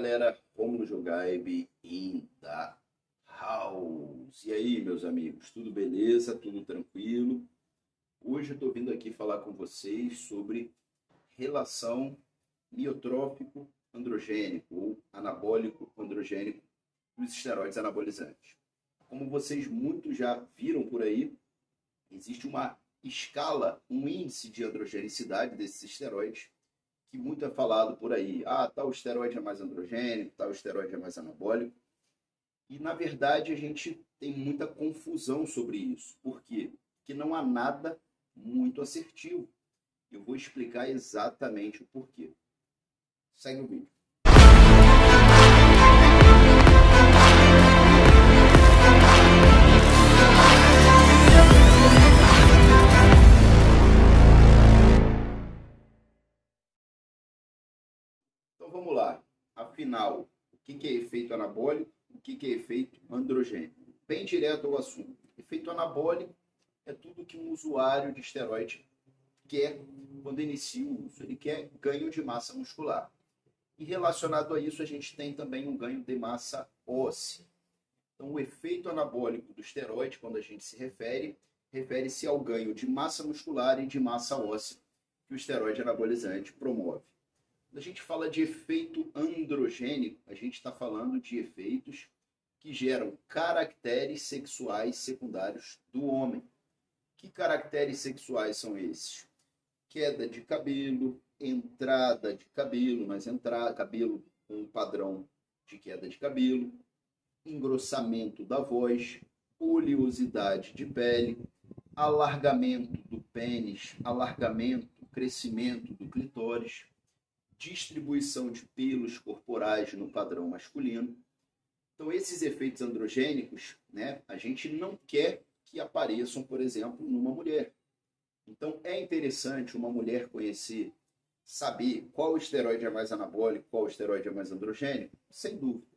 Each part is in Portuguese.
galera, Rômulo Jogaib in the house. E aí, meus amigos, tudo beleza? Tudo tranquilo? Hoje eu tô vindo aqui falar com vocês sobre relação miotrófico androgênico ou anabólico androgênico dos esteroides anabolizantes. Como vocês muito já viram por aí, existe uma escala, um índice de androgenicidade desses esteroides, que muito é falado por aí. Tal esteroide é mais androgênico, tal esteroide é mais anabólico. E, na verdade, a gente tem muita confusão sobre isso. Por quê? Porque não há nada muito assertivo. Eu vou explicar exatamente o porquê. Segue o vídeo. Então vamos lá. Afinal, o que é efeito anabólico? O que é efeito androgênico? Bem direto ao assunto. Efeito anabólico é tudo que um usuário de esteroide quer quando inicia o uso. Ele quer ganho de massa muscular. E relacionado a isso, a gente tem também um ganho de massa óssea. Então, o efeito anabólico do esteroide, quando a gente se refere-se ao ganho de massa muscular e de massa óssea que o esteroide anabolizante promove. Quando a gente fala de efeito androgênico, a gente está falando de efeitos que geram caracteres sexuais secundários do homem. Que caracteres sexuais são esses? Queda de cabelo, entrada de cabelo, mas cabelo com um padrão de queda de cabelo, engrossamento da voz, oleosidade de pele, alargamento do pênis, crescimento do clitóris, distribuição de pelos corporais no padrão masculino. Então, esses efeitos androgênicos, a gente não quer que apareçam, por exemplo, numa mulher. Então, é interessante uma mulher conhecer, saber qual esteroide é mais anabólico, qual esteroide é mais androgênico? Sem dúvida.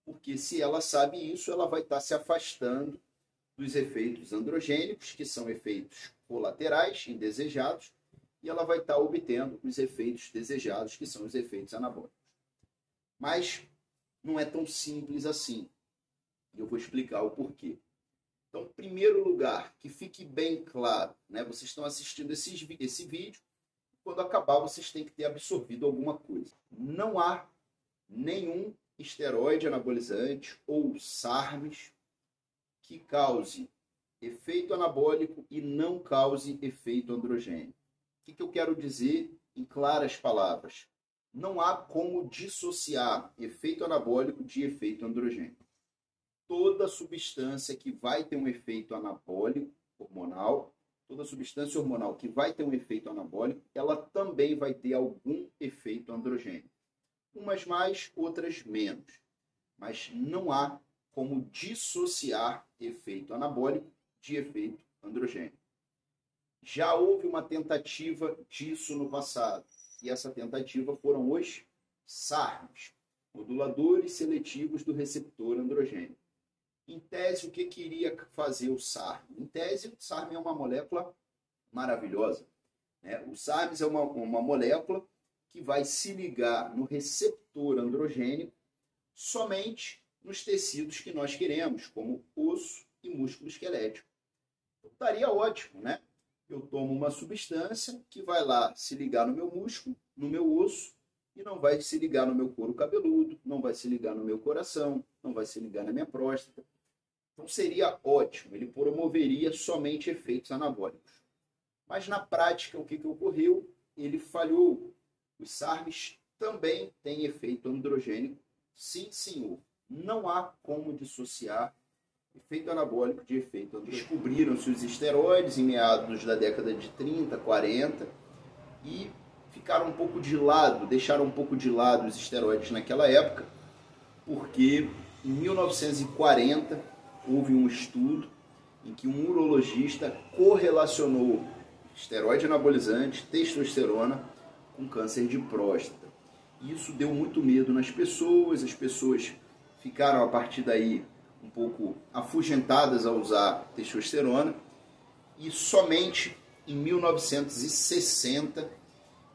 Porque se ela sabe isso, ela vai estar se afastando dos efeitos androgênicos, que são efeitos colaterais, indesejados, e ela vai estar obtendo os efeitos desejados, que são os efeitos anabólicos. Mas não é tão simples assim. E eu vou explicar o porquê. Então, em primeiro lugar, que fique bem claro, vocês estão assistindo esse vídeo, quando acabar vocês têm que ter absorvido alguma coisa. Não há nenhum esteroide anabolizante ou SARMs que cause efeito anabólico e não cause efeito androgênico. O que eu quero dizer em claras palavras? Não há como dissociar efeito anabólico de efeito androgênico. Toda substância que vai ter um efeito anabólico hormonal, toda substância hormonal que vai ter um efeito anabólico, ela também vai ter algum efeito androgênico. Umas mais, outras menos. Mas não há como dissociar efeito anabólico de efeito androgênico. Já houve uma tentativa disso no passado. E essa tentativa foram os SARMs, moduladores seletivos do receptor androgênico. Em tese, o que iria fazer o SARM? Em tese, o SARM é uma molécula maravilhosa. O SARM é uma molécula que vai se ligar no receptor androgênico somente nos tecidos que nós queremos, como osso e músculo esquelético. Então, estaria ótimo, Eu tomo uma substância que vai lá se ligar no meu músculo, no meu osso, e não vai se ligar no meu couro cabeludo, não vai se ligar no meu coração, não vai se ligar na minha próstata. Então seria ótimo, ele promoveria somente efeitos anabólicos. Mas na prática, o que ocorreu? Ele falhou. Os SARMs também têm efeito androgênico, sim senhor. Não há como dissociar efeito anabólico de efeito androgênico. Descobriram-se os esteroides em meados da década de 30, 40 e ficaram um pouco de lado, deixaram um pouco de lado os esteroides naquela época, porque em 1940 houve um estudo em que um urologista correlacionou esteroide anabolizante, testosterona, com câncer de próstata. Isso deu muito medo nas pessoas, as pessoas ficaram a partir daí um pouco afugentadas a usar testosterona, e somente em 1960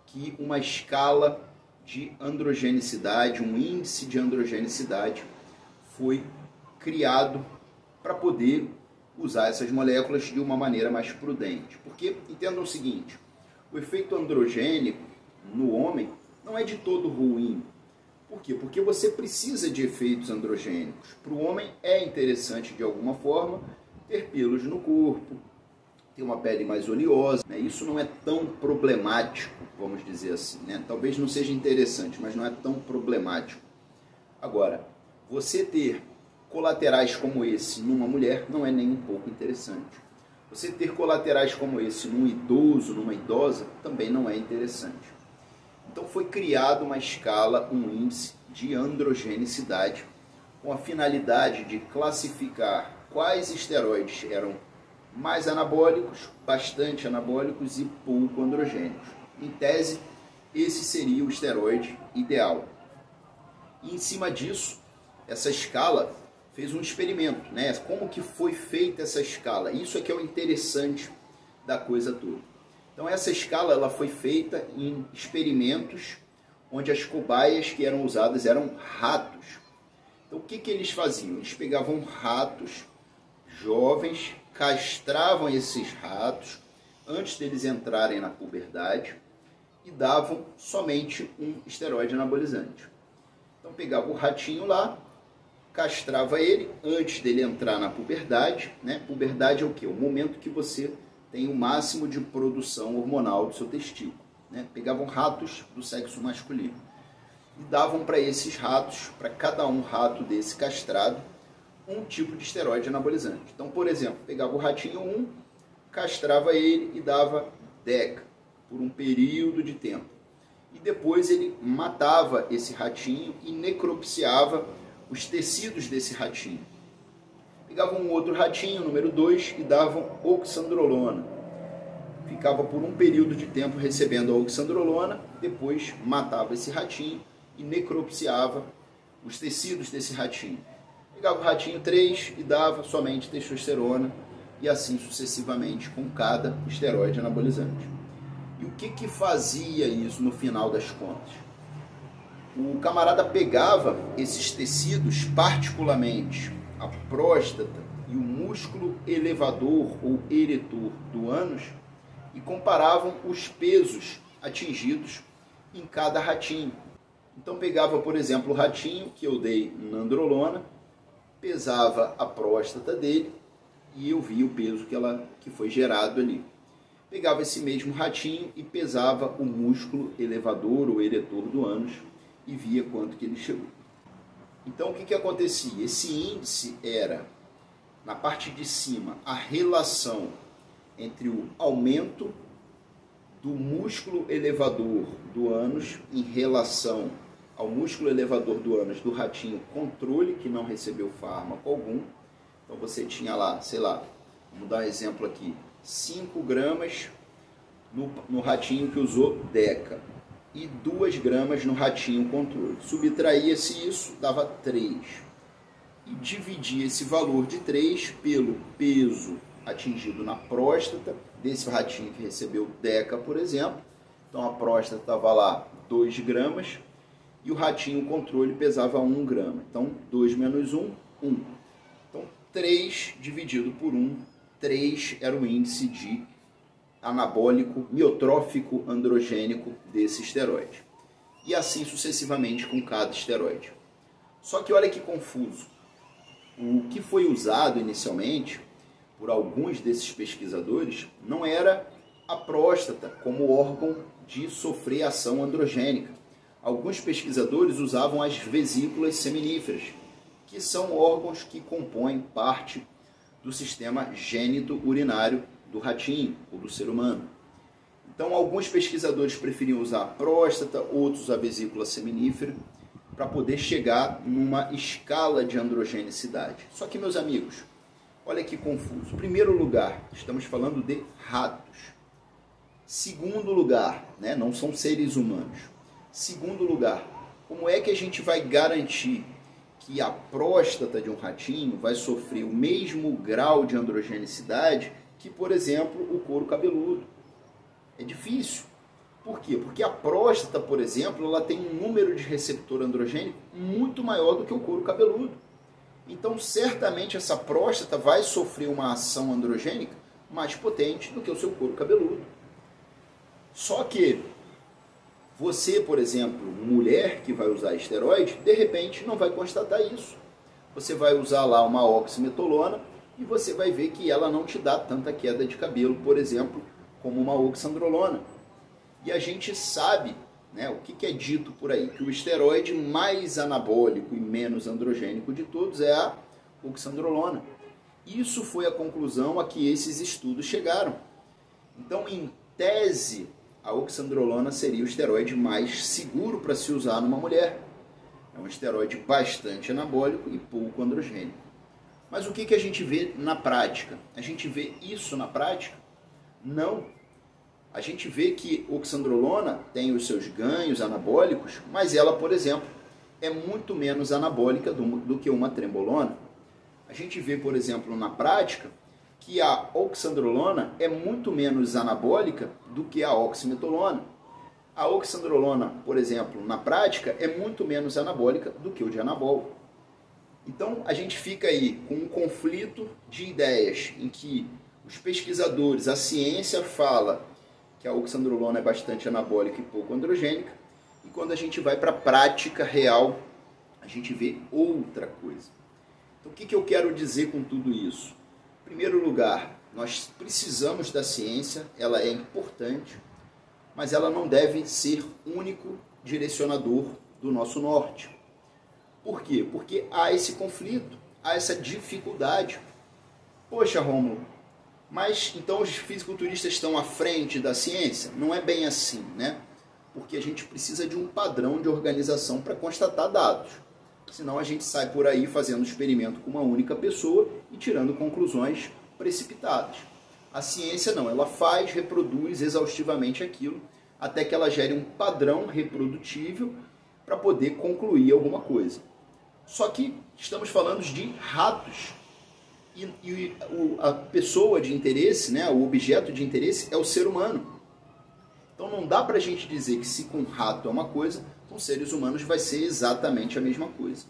que uma escala de androgenicidade, um índice de androgenicidade foi criado para poder usar essas moléculas de uma maneira mais prudente. Porque, entendam o seguinte, o efeito androgênico no homem não é de todo ruim. Por quê? Porque você precisa de efeitos androgênicos. Para o homem é interessante, de alguma forma, ter pelos no corpo, ter uma pele mais oleosa. Isso não é tão problemático, vamos dizer assim. Talvez não seja interessante, mas não é tão problemático. Agora, você ter colaterais como esse numa mulher não é nem um pouco interessante. Você ter colaterais como esse num idoso, numa idosa, também não é interessante. Então foi criado uma escala, um índice de androgenicidade, com a finalidade de classificar quais esteroides eram mais anabólicos, bastante anabólicos e pouco androgênicos. Em tese, esse seria o esteroide ideal. E em cima disso, essa escala fez um experimento, Como que foi feita essa escala? Isso é que é o interessante da coisa toda. Então essa escala ela foi feita em experimentos onde as cobaias que eram usadas eram ratos. Então o que eles faziam? Eles pegavam ratos jovens, castravam esses ratos antes deles entrarem na puberdade e davam somente um esteroide anabolizante. Então pegava o ratinho lá, castrava ele antes dele entrar na puberdade. Puberdade é o quê? O momento que você tem o máximo de produção hormonal do seu testículo. Pegavam ratos do sexo masculino e davam para esses ratos, para cada um rato desse castrado, um tipo de esteroide anabolizante. Então, por exemplo, pegava o ratinho 1, castrava ele e dava Deca por um período de tempo. E depois ele matava esse ratinho e necropsiava os tecidos desse ratinho. Pegavam um outro ratinho, número 2, e davam oxandrolona. Ficava por um período de tempo recebendo a oxandrolona, depois matava esse ratinho e necropsiava os tecidos desse ratinho. Pegava o ratinho 3 e dava somente testosterona, e assim sucessivamente com cada esteroide anabolizante. E o que fazia isso no final das contas? O camarada pegava esses tecidos, particularmente a próstata e o músculo elevador ou eretor do ânus, e comparavam os pesos atingidos em cada ratinho. Então pegava, por exemplo, o ratinho que eu dei na androlona, pesava a próstata dele e eu via o peso que foi gerado ali. Pegava esse mesmo ratinho e pesava o músculo elevador ou eretor do ânus e via quanto que ele chegou. Então o que acontecia? Esse índice era, na parte de cima, a relação entre o aumento do músculo elevador do ânus em relação ao músculo elevador do ânus do ratinho controle, que não recebeu fármaco algum. Então você tinha lá, sei lá, vamos dar um exemplo aqui, 5 gramas no ratinho que usou Deca e 2 gramas no ratinho controle. Subtraía-se isso, dava 3. E dividia esse valor de 3 pelo peso atingido na próstata desse ratinho que recebeu Deca, por exemplo. Então a próstata estava lá 2 gramas e o ratinho controle pesava 1 grama. Então 2 menos 1, 1. Então 3 dividido por 1, 3 era o índice de anabólico, miotrófico, androgênico desse esteroide. E assim sucessivamente com cada esteroide. Só que olha que confuso. O que foi usado inicialmente por alguns desses pesquisadores não era a próstata como órgão de sofrer ação androgênica. Alguns pesquisadores usavam as vesículas seminíferas, que são órgãos que compõem parte do sistema gênito-urinário do ratinho ou do ser humano. Então, alguns pesquisadores preferiam usar a próstata, outros a vesícula seminífera, para poder chegar numa escala de androgenicidade. Só que, meus amigos, olha que confuso. Primeiro lugar, estamos falando de ratos. Segundo lugar, não são seres humanos. Segundo lugar, como é que a gente vai garantir que a próstata de um ratinho vai sofrer o mesmo grau de androgenicidade que, por exemplo, o couro cabeludo? É difícil. Por quê? Porque a próstata, por exemplo, ela tem um número de receptor androgênico muito maior do que o couro cabeludo. Então, certamente, essa próstata vai sofrer uma ação androgênica mais potente do que o seu couro cabeludo. Só que você, por exemplo, mulher que vai usar esteroide, de repente não vai constatar isso. Você vai usar lá uma oximetolona e você vai ver que ela não te dá tanta queda de cabelo, por exemplo, como uma oxandrolona. E a gente sabe, né, o que é dito por aí, que o esteroide mais anabólico e menos androgênico de todos é a oxandrolona. Isso foi a conclusão a que esses estudos chegaram. Então, em tese, a oxandrolona seria o esteroide mais seguro para se usar numa mulher. É um esteroide bastante anabólico e pouco androgênico. Mas o que a gente vê na prática? A gente vê isso na prática? Não. A gente vê que oxandrolona tem os seus ganhos anabólicos, mas ela, por exemplo, é muito menos anabólica do que uma trembolona. A gente vê, por exemplo, na prática, que a oxandrolona é muito menos anabólica do que a oximetolona. A oxandrolona, por exemplo, na prática, é muito menos anabólica do que o dianabol. Então, a gente fica aí com um conflito de ideias em que os pesquisadores, a ciência fala que a oxandrolona é bastante anabólica e pouco androgênica, e quando a gente vai para a prática real, a gente vê outra coisa. Então, o que eu quero dizer com tudo isso? Em primeiro lugar, nós precisamos da ciência, ela é importante, mas ela não deve ser único direcionador do nosso norte. Por quê? Porque há esse conflito, há essa dificuldade. Poxa, Rômulo, mas então os fisiculturistas estão à frente da ciência? Não é bem assim, né? Porque a gente precisa de um padrão de organização para constatar dados. Senão a gente sai por aí fazendo experimento com uma única pessoa e tirando conclusões precipitadas. A ciência não, ela faz, reproduz exaustivamente aquilo até que ela gere um padrão reprodutível para poder concluir alguma coisa. Só que estamos falando de ratos. E a pessoa de interesse, né, o objeto de interesse é o ser humano. Então não dá para a gente dizer que se com rato é uma coisa, com seres humanos vai ser exatamente a mesma coisa.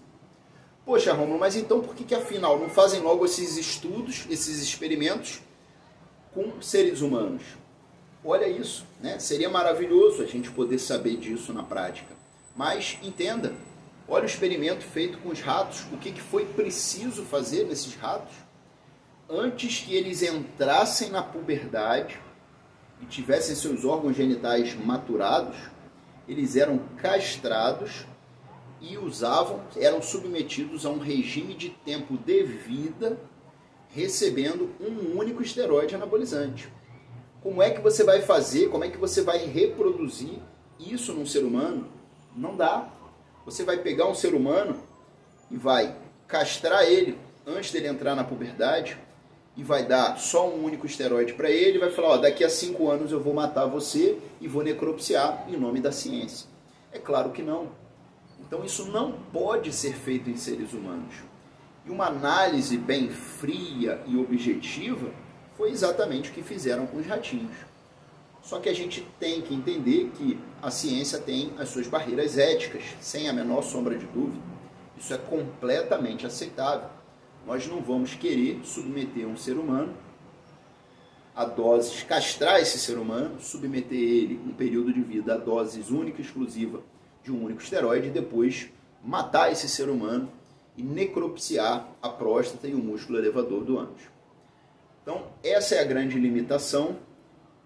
Poxa, Rômulo, mas então por que afinal não fazem logo esses estudos, esses experimentos com seres humanos? Olha isso, né? Seria maravilhoso a gente poder saber disso na prática. Mas entenda, olha o experimento feito com os ratos, o que foi preciso fazer nesses ratos antes que eles entrassem na puberdade e tivessem seus órgãos genitais maturados. Eles eram castrados e eram submetidos a um regime de tempo de vida, recebendo um único esteroide anabolizante. Como é que você vai fazer, como é que você vai reproduzir isso num ser humano? Não dá. Você vai pegar um ser humano e vai castrar ele antes dele entrar na puberdade e vai dar só um único esteroide para ele e vai falar, ó, daqui a 5 anos eu vou matar você e vou necropsiar em nome da ciência. É claro que não. Então isso não pode ser feito em seres humanos. E uma análise bem fria e objetiva foi exatamente o que fizeram com os ratinhos. Só que a gente tem que entender que a ciência tem as suas barreiras éticas, sem a menor sombra de dúvida. Isso é completamente aceitável. Nós não vamos querer submeter um ser humano a doses, castrar esse ser humano, submeter ele um período de vida a doses única e exclusiva de um único esteroide e depois matar esse ser humano e necropsiar a próstata e o músculo elevador do ânus. Então, essa é a grande limitação.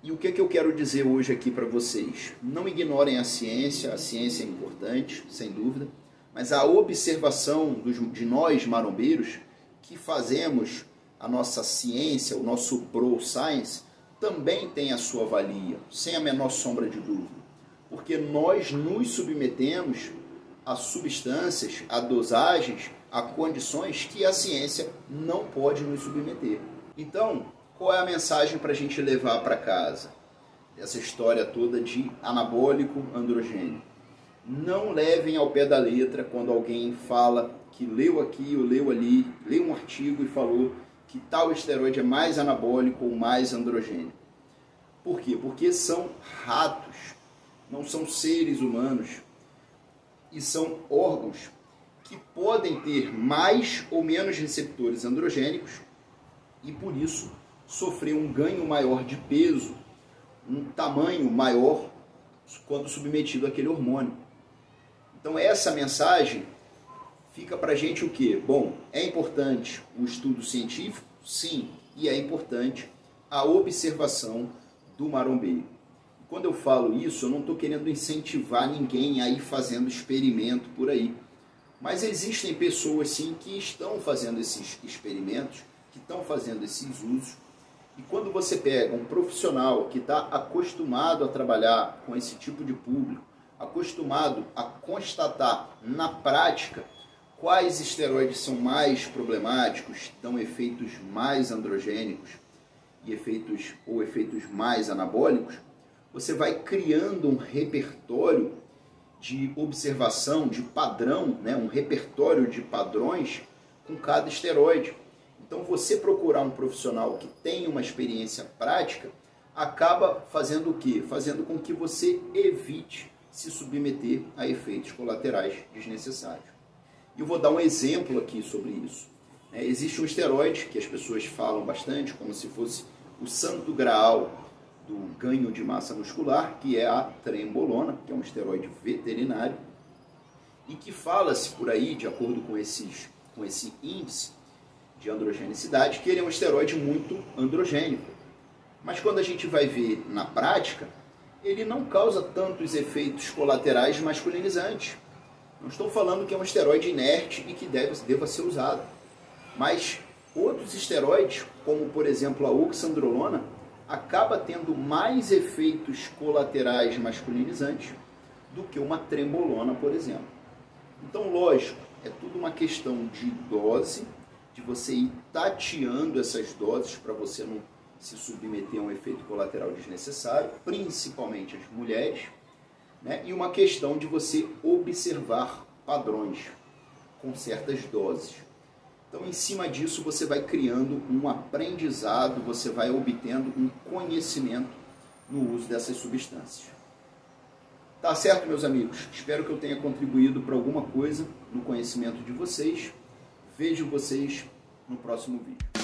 E o que eu quero dizer hoje aqui para vocês? Não ignorem a ciência é importante, sem dúvida, mas a observação de nós marombeiros que fazemos a nossa ciência, o nosso pro-science, também tem a sua valia, sem a menor sombra de dúvida. Porque nós nos submetemos a substâncias, a dosagens, a condições que a ciência não pode nos submeter. Então, qual é a mensagem para a gente levar para casa? Essa história toda de anabólico androgênico. Não levem ao pé da letra quando alguém fala que leu aqui ou leu ali, leu um artigo e falou que tal esteroide é mais anabólico ou mais androgênico. Por quê? Porque são ratos. não são seres humanos e são órgãos que podem ter mais ou menos receptores androgênicos e por isso sofrer um ganho maior de peso, um tamanho maior quando submetido àquele hormônio. Então essa mensagem fica para a gente o quê? Bom, é importante o estudo científico? Sim, e é importante a observação do marombeio. Quando eu falo isso, eu não estou querendo incentivar ninguém a ir fazendo experimento por aí. Mas existem pessoas sim que estão fazendo esses experimentos, que estão fazendo esses usos. E quando você pega um profissional que está acostumado a trabalhar com esse tipo de público, acostumado a constatar na prática quais esteroides são mais problemáticos, dão efeitos mais androgênicos e efeitos mais anabólicos, você vai criando um repertório de observação, de padrão, né? Um repertório de padrões com cada esteroide. Então você procurar um profissional que tem uma experiência prática acaba fazendo o quê? Fazendo com que você evite se submeter a efeitos colaterais desnecessários. E eu vou dar um exemplo aqui sobre isso. Existe um esteroide que as pessoas falam bastante, como se fosse o santo graal do ganho de massa muscular, que é a trembolona, que é um esteroide veterinário, e que fala-se por aí, de acordo com esse índice de androgenicidade, que ele é um esteroide muito androgênico. Mas quando a gente vai ver na prática, ele não causa tantos efeitos colaterais masculinizantes. Não estou falando que é um esteroide inerte e que deva ser usado. Mas outros esteroides, como por exemplo a oxandrolona, acaba tendo mais efeitos colaterais masculinizantes do que uma trembolona, por exemplo. Então, lógico, é tudo uma questão de dose, de você ir tateando essas doses para você não se submeter a um efeito colateral desnecessário, principalmente as mulheres, né? E uma questão de você observar padrões com certas doses. Então, em cima disso, você vai criando um aprendizado, você vai obtendo um conhecimento no uso dessas substâncias. Tá certo, meus amigos? Espero que eu tenha contribuído para alguma coisa no conhecimento de vocês. Vejo vocês no próximo vídeo.